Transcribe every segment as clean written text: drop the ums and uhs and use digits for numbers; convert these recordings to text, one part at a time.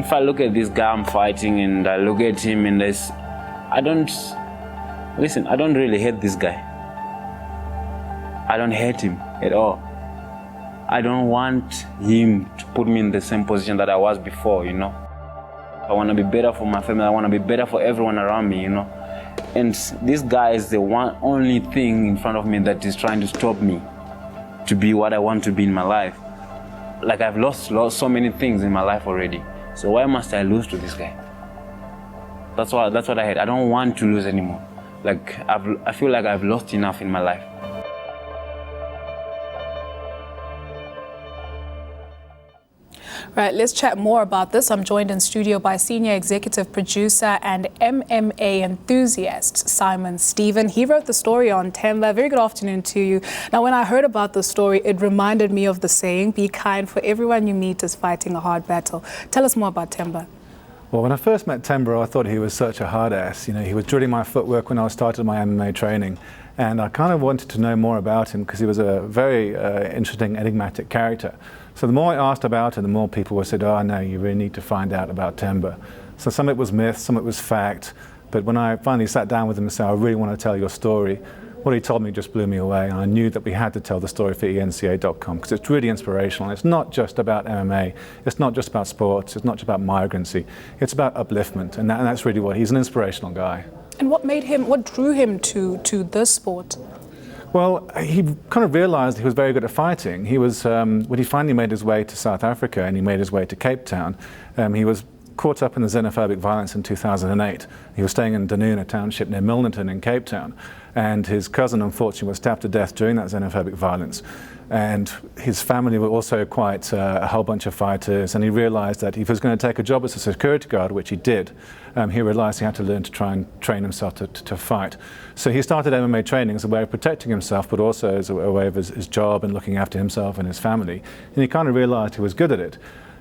if I look at this guy I'm fighting and I look at him and I don't really hate this guy. I don't hate him at all. I don't want him to put me in the same position that I was before, you know. I want to be better for my family. I want to be better for everyone around me, you know. And this guy is the only thing in front of me that is trying to stop me to be what I want to be in my life. Like I've lost so many things in my life already. So why must I lose to this guy? That's what I hate. I don't want to lose anymore. Like I feel like I've lost enough in my life. Right, let's chat more about this. I'm joined in studio by senior executive producer and MMA enthusiast Simon Stephen. He wrote the story on Themba. Very good afternoon to you. Now, when I heard about the story, it reminded me of the saying, "Be kind, for everyone you meet is fighting a hard battle." Tell us more about Themba. Well, when I first met Themba, I thought he was such a hard ass. You know, he was drilling my footwork when I started my MMA training, and I kind of wanted to know more about him because he was a very interesting, enigmatic character. So the more I asked about it, the more people said, "Oh, no, you really need to find out about Themba." So some of it was myth, some of it was fact. But when I finally sat down with him and said, "I really want to tell your story," what he told me just blew me away. And I knew that we had to tell the story for eNCA.com because it's really inspirational. It's not just about MMA. It's not just about sports. It's not just about migrancy. It's about upliftment. And that's really what he's an inspirational guy. And what drew him to this sport? Well, he kind of realized he was very good at fighting. He was, when he finally made his way to South Africa and he made his way to Cape Town, he was caught up in the xenophobic violence in 2008. He was staying in Dunedin, a township near Milnerton in Cape Town, and his cousin, unfortunately, was stabbed to death during that xenophobic violence. And his family were also quite a whole bunch of fighters, and he realized that if he was going to take a job as a security guard, which he did, he realized he had to learn to try and train himself to fight. So he started MMA training as a way of protecting himself, but also as a way of his job and looking after himself and his family. And he kind of realized he was good at it.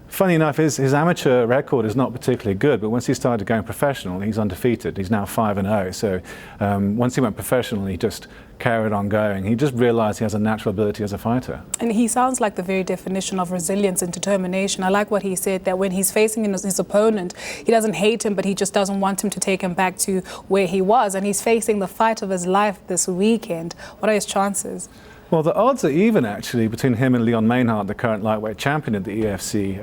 Funny enough, his amateur record is not particularly good, but once he started going professional, he's undefeated. He's now 5-0. So once he went professional, he just carried on going. He just realized he has a natural ability as a fighter. And he sounds like the very definition of resilience and determination. I like what he said, that when he's facing his opponent, he doesn't hate him, but he just doesn't want him to take him back to where he was. And he's facing the fight of his life this weekend. What are his chances? Well, the odds are even, actually, between him and Leon Maynard, the current lightweight champion at the EFC.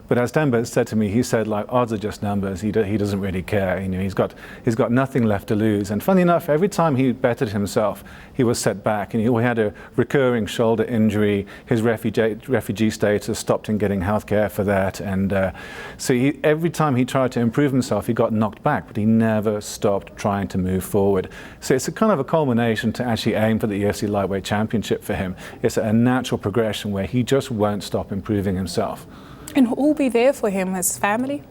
But as Themba said to me, he said, like, odds are just numbers. He doesn't really care. You know, he's got nothing left to lose. And funny enough, every time he bettered himself, he was set back. And he had a recurring shoulder injury. His refugee status stopped him getting health care for that. And so every time he tried to improve himself, he got knocked back. But he never stopped trying to move forward. So it's a kind of a culmination to actually aim for the EFC lightweight championship for him. It's a natural progression where he just won't stop improving himself. And who will be there for him? His family?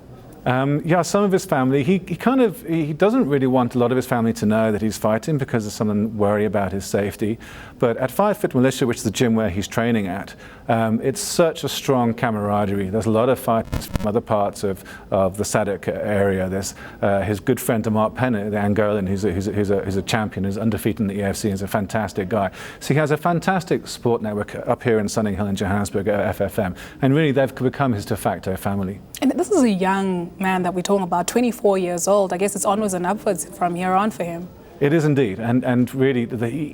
Yeah, some of his family. He doesn't really want a lot of his family to know that he's fighting because of some worry about his safety. But at Fight Fit Militia, which is the gym where he's training at, it's such a strong camaraderie. There's a lot of fighters from other parts of the SADC area. There's his good friend Mark Penner, the Angolan, who's a champion, who's undefeated in the EFC, is a fantastic guy. So he has a fantastic support network up here in Sunning Hill in Johannesburg at FFM. And really, they've become his de facto family. And this is a young man that we're talking about, 24 years old. I guess it's onwards and upwards from here on for him. It is indeed, and really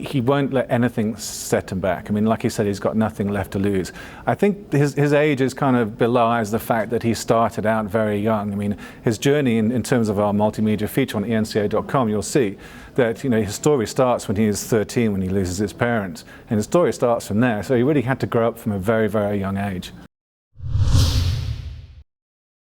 he won't let anything set him back. I mean, like he said, he's got nothing left to lose. I think his age is kind of belies the fact that he started out very young. I mean, his journey in terms of our multimedia feature on eNCA.com, you'll see that, you know, his story starts when he is 13, when he loses his parents, and his story starts from there. So he really had to grow up from a very, very young age.